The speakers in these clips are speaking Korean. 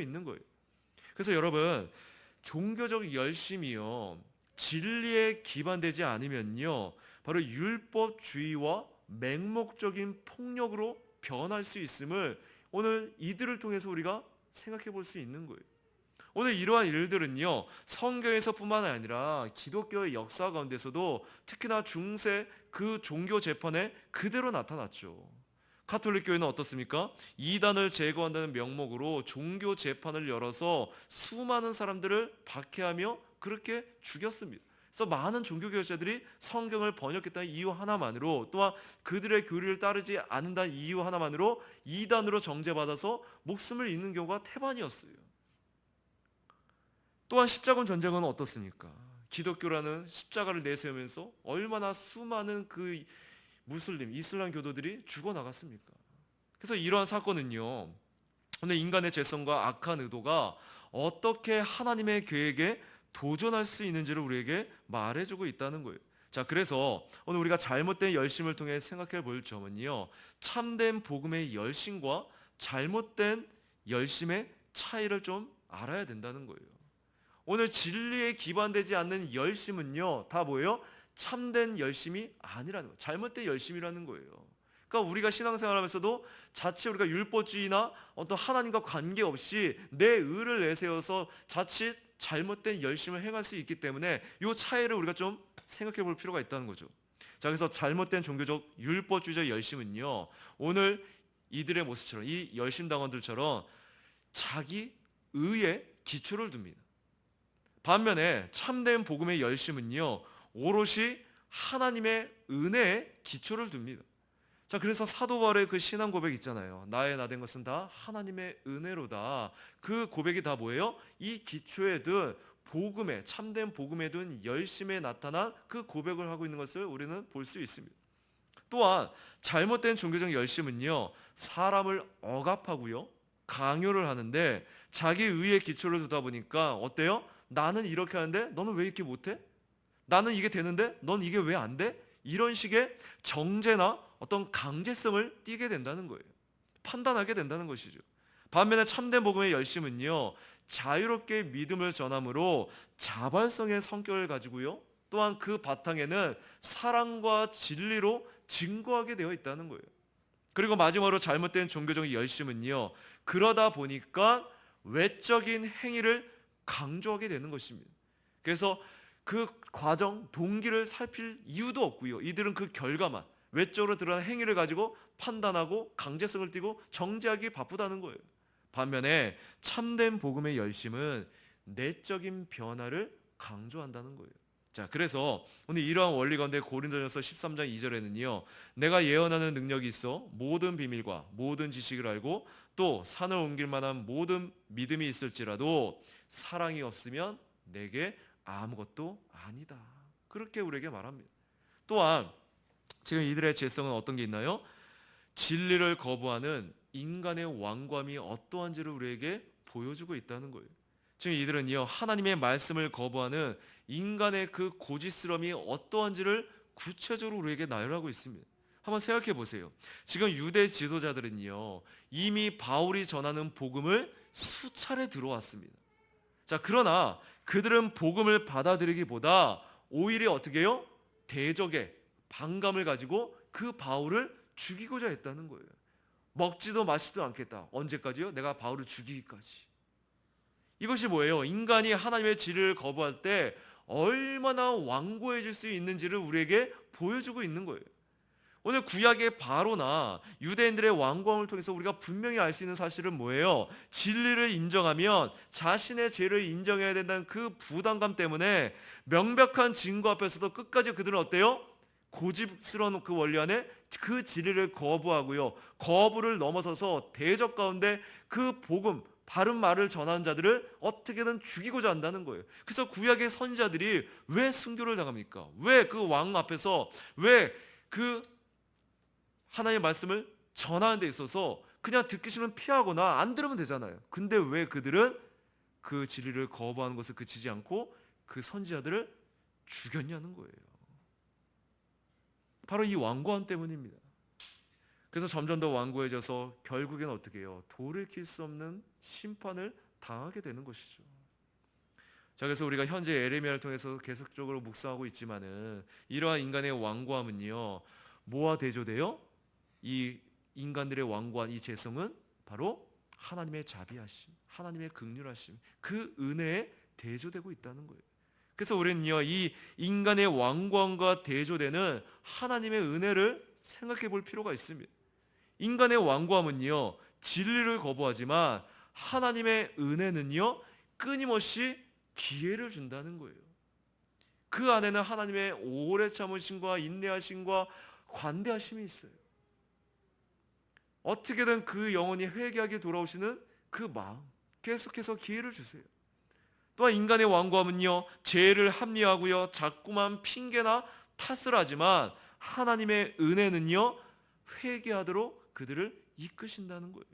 있는 거예요. 그래서 여러분, 종교적 열심이요, 진리에 기반되지 않으면요, 바로 율법주의와 맹목적인 폭력으로 변할 수 있음을 오늘 이들을 통해서 우리가 생각해 볼 수 있는 거예요. 오늘 이러한 일들은요, 성경에서뿐만 아니라 기독교의 역사 가운데서도 특히나 중세 그 종교 재판에 그대로 나타났죠. 가톨릭 교회는 어떻습니까? 이단을 제거한다는 명목으로 종교 재판을 열어서 수많은 사람들을 박해하며 그렇게 죽였습니다. 그래서 많은 종교개혁자들이 성경을 번역했다는 이유 하나만으로, 또한 그들의 교리를 따르지 않는다는 이유 하나만으로 이단으로 정죄받아서 목숨을 잃는 경우가 태반이었어요. 또한 십자군 전쟁은 어떻습니까? 기독교라는 십자가를 내세우면서 얼마나 수많은 그 무슬림, 이슬람 교도들이 죽어나갔습니까? 그래서 이러한 사건은요, 오늘 인간의 죄성과 악한 의도가 어떻게 하나님의 계획에 도전할 수 있는지를 우리에게 말해주고 있다는 거예요. 자, 그래서 오늘 우리가 잘못된 열심을 통해 생각해 볼 점은요, 참된 복음의 열심과 잘못된 열심의 차이를 좀 알아야 된다는 거예요. 오늘 진리에 기반되지 않는 열심은요, 다 뭐예요? 참된 열심이 아니라는 거예요. 잘못된 열심이라는 거예요. 그러니까 우리가 신앙생활하면서도 자칫 우리가 율법주의나 어떤 하나님과 관계없이 내 의를 내세워서 자칫 잘못된 열심을 행할 수 있기 때문에 이 차이를 우리가 좀 생각해 볼 필요가 있다는 거죠. 자, 그래서 잘못된 종교적 율법주의적 열심은요, 오늘 이들의 모습처럼, 이 열심당원들처럼 자기 의에 기초를 둡니다. 반면에 참된 복음의 열심은요, 오롯이 하나님의 은혜에 기초를 둡니다. 자, 그래서 사도 바울의 그 신앙 고백 있잖아요. 나의 나 된 것은 다 하나님의 은혜로다. 그 고백이 다 뭐예요? 이 기초에 둔 복음에, 참된 복음에 둔 열심에 나타난 그 고백을 하고 있는 것을 우리는 볼 수 있습니다. 또한 잘못된 종교적 열심은요, 사람을 억압하고요, 강요를 하는데 자기 의의 기초를 두다 보니까 어때요? 나는 이렇게 하는데 너는 왜 이렇게 못해? 나는 이게 되는데 넌 이게 왜 안 돼? 이런 식의 정죄나 어떤 강제성을 띠게 된다는 거예요. 판단하게 된다는 것이죠. 반면에 참된 복음의 열심은요, 자유롭게 믿음을 전함으로 자발성의 성격을 가지고요, 또한 그 바탕에는 사랑과 진리로 증거하게 되어 있다는 거예요. 그리고 마지막으로 잘못된 종교적 열심은요, 그러다 보니까 외적인 행위를 강조하게 되는 것입니다. 그래서 그 과정, 동기를 살필 이유도 없고요, 이들은 그 결과만, 외적으로 드러난 행위를 가지고 판단하고 강제성을 띠고 정죄하기 바쁘다는 거예요. 반면에 참된 복음의 열심은 내적인 변화를 강조한다는 거예요. 자, 그래서 오늘 이러한 원리 가운데 고린도전서 13장 2절에는요, 내가 예언하는 능력이 있어 모든 비밀과 모든 지식을 알고 또 산을 옮길 만한 모든 믿음이 있을지라도 사랑이 없으면 내게 아무것도 아니다. 그렇게 우리에게 말합니다. 또한 지금 이들의 죄성은 어떤 게 있나요? 진리를 거부하는 인간의 완고함이 어떠한지를 우리에게 보여주고 있다는 거예요. 지금 이들은요, 하나님의 말씀을 거부하는 인간의 그 고지스러움이 어떠한지를 구체적으로 우리에게 나열하고 있습니다. 한번 생각해 보세요. 지금 유대 지도자들은요, 이미 바울이 전하는 복음을 수차례 들어왔습니다. 자, 그러나 그들은 복음을 받아들이기보다 오히려 어떻게 해요? 대적의 반감을 가지고 그 바울을 죽이고자 했다는 거예요. 먹지도 마시지도 않겠다. 언제까지요? 내가 바울을 죽이기까지. 이것이 뭐예요? 인간이 하나님의 진리를 거부할 때 얼마나 완고해질 수 있는지를 우리에게 보여주고 있는 거예요. 오늘 구약의 바로나 유대인들의 완고함을 통해서 우리가 분명히 알 수 있는 사실은 뭐예요? 진리를 인정하면 자신의 죄를 인정해야 된다는 그 부담감 때문에 명백한 증거 앞에서도 끝까지 그들은 어때요? 고집스러운 그 원리 안에 그 진리를 거부하고요, 거부를 넘어서서 대적 가운데 그 복음, 바른 말을 전하는 자들을 어떻게든 죽이고자 한다는 거예요. 그래서 구약의 선지자들이 왜 순교를 당합니까? 왜 그 왕 앞에서, 왜 그 하나님의 말씀을 전하는 데 있어서 그냥 듣기 싫으면 피하거나 안 들으면 되잖아요. 근데 왜 그들은 그 진리를 거부하는 것을 그치지 않고 그 선지자들을 죽였냐는 거예요. 바로 이 완고함 때문입니다. 그래서 점점 더 완고해져서 결국엔 어떻게 해요? 돌이킬 수 없는 심판을 당하게 되는 것이죠. 자, 그래서 우리가 현재 에레미야를 통해서 계속적으로 묵상하고 있지만은 이러한 인간의 완고함은요, 뭐와 대조돼요? 이 인간들의 완고한 이 죄성은 바로 하나님의 자비하심, 하나님의 긍휼하심, 그 은혜에 대조되고 있다는 거예요. 그래서 우리는요, 이 인간의 완고함과 대조되는 하나님의 은혜를 생각해 볼 필요가 있습니다. 인간의 완고함은요, 진리를 거부하지만 하나님의 은혜는요, 끊임없이 기회를 준다는 거예요. 그 안에는 하나님의 오래 참으심과 인내하심과 관대하심이 있어요. 어떻게든 그 영혼이 회개하게 돌아오시는 그 마음, 계속해서 기회를 주세요. 또한 인간의 완고함은요, 죄를 합리화하고요, 자꾸만 핑계나 탓을 하지만 하나님의 은혜는요, 회개하도록 그들을 이끄신다는 거예요.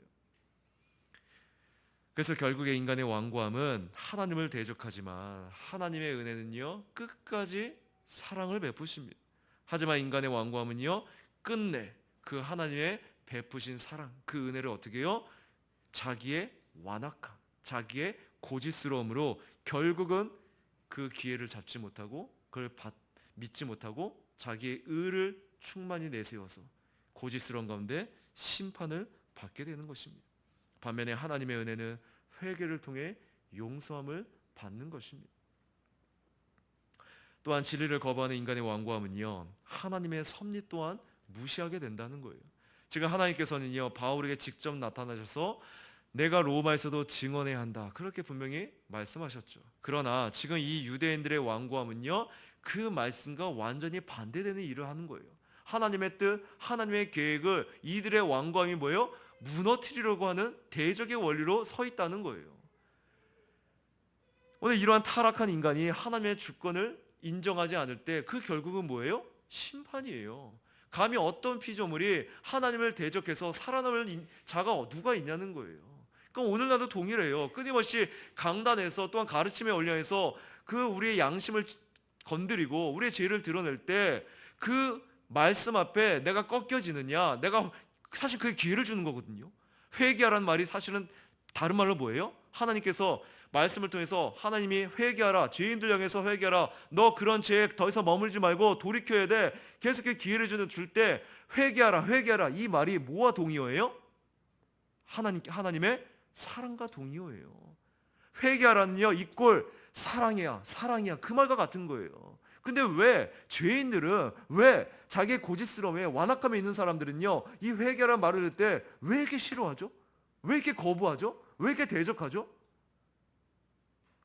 그래서 결국에 인간의 완고함은 하나님을 대적하지만 하나님의 은혜는요, 끝까지 사랑을 베푸십니다. 하지만 인간의 완고함은요, 끝내 그 하나님의 베푸신 사랑, 그 은혜를 어떻게 해요? 자기의 완악함, 자기의 고집스러움으로 결국은 그 기회를 잡지 못하고 그걸 믿지 못하고 자기의 의를 충만히 내세워서 고집스러운 가운데 심판을 받게 되는 것입니다. 반면에 하나님의 은혜는 회개를 통해 용서함을 받는 것입니다. 또한 진리를 거부하는 인간의 완고함은요, 하나님의 섭리 또한 무시하게 된다는 거예요. 지금 하나님께서는요, 바울에게 직접 나타나셔서 내가 로마에서도 증언해야 한다, 그렇게 분명히 말씀하셨죠. 그러나 지금 이 유대인들의 완고함은요, 그 말씀과 완전히 반대되는 일을 하는 거예요. 하나님의 뜻, 하나님의 계획을 이들의 완고함이 뭐예요? 무너뜨리려고 하는 대적의 원리로 서 있다는 거예요. 오늘 이러한 타락한 인간이 하나님의 주권을 인정하지 않을 때 그 결국은 뭐예요? 심판이에요. 감히 어떤 피조물이 하나님을 대적해서 살아남을 자가 누가 있냐는 거예요. 그럼 오늘날도 동일해요. 끊임없이 강단에서 또한 가르침의 원리에서 그 우리의 양심을 건드리고 우리의 죄를 드러낼 때 그 말씀 앞에 내가 꺾여지느냐, 내가 사실 그게 기회를 주는 거거든요. 회개하라는 말이 사실은 다른 말로 뭐예요? 하나님께서 말씀을 통해서 하나님이 회개하라, 죄인들 향해서 회개하라, 너 그런 죄에 더 이상 머물지 말고 돌이켜야 돼, 계속해서 기회를 줄 때 회개하라, 회개하라, 이 말이 뭐와 동의어예요? 하나님의 사랑과 동의어예요. 회개하라는요, 이꼴 사랑이야, 사랑이야, 그 말과 같은 거예요. 근데 왜 죄인들은, 왜 자기의 고집스러움에 완악함에 있는 사람들은요, 이 회개라는 말을 들을 때 왜 이렇게 싫어하죠? 왜 이렇게 거부하죠? 왜 이렇게 대적하죠?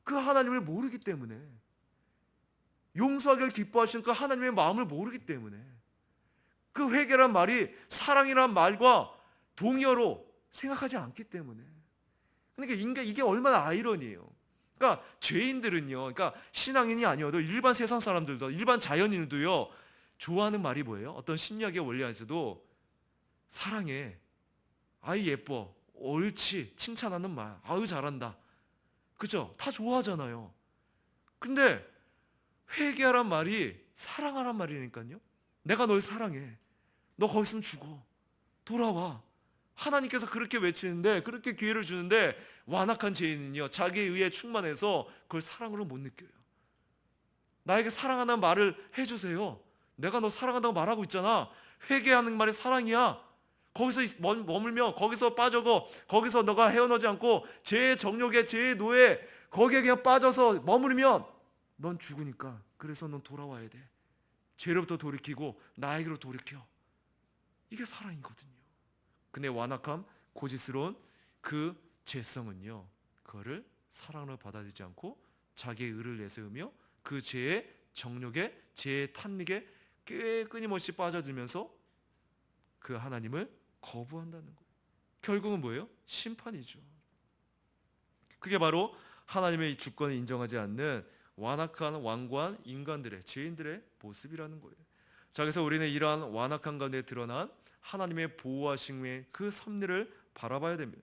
그 하나님을 모르기 때문에, 용서하기를 기뻐하시는 그 하나님의 마음을 모르기 때문에, 그 회개란 말이 사랑이란 말과 동의어로 생각하지 않기 때문에. 그러니까 이게 얼마나 아이러니해요. 그러니까 죄인들은요, 그러니까 신앙인이 아니어도 일반 세상 사람들도, 일반 자연인들도요, 좋아하는 말이 뭐예요? 어떤 심리학의 원리 안에서도 사랑해, 아이 예뻐, 옳지, 칭찬하는 말, 아유 잘한다, 그죠? 다 좋아하잖아요. 근데 회개하란 말이 사랑하란 말이니까요. 내가 널 사랑해, 너 거기 있으면 죽어, 돌아와. 하나님께서 그렇게 외치는데, 그렇게 기회를 주는데, 완악한 죄인은요, 자기의 의에 충만해서 그걸 사랑으로 못 느껴요. 나에게 사랑한다는 말을 해주세요. 내가 너 사랑한다고 말하고 있잖아. 회개하는 말이 사랑이야. 거기서 머물며 거기서 빠져고, 거기서 너가 헤어나지 않고 죄의 정욕에, 죄의 노예, 거기에 그냥 빠져서 머무르면 넌 죽으니까, 그래서 넌 돌아와야 돼. 죄로부터 돌이키고 나에게로 돌이켜. 이게 사랑이거든요. 근데 완악함, 고집스러운 그 죄성은요, 그거를 사랑으로 받아들이지 않고 자기의 의를 내세우며 그 죄의 정욕에, 죄의 탐닉에 끊임없이 빠져들면서 그 하나님을 거부한다는 거예요. 결국은 뭐예요? 심판이죠. 그게 바로 하나님의 주권을 인정하지 않는 완악한, 완고한 인간들의, 죄인들의 모습이라는 거예요. 자, 그래서 우리는 이러한 완악한 가운데 드러난 하나님의 보호하심의 그 섭리를 바라봐야 됩니다.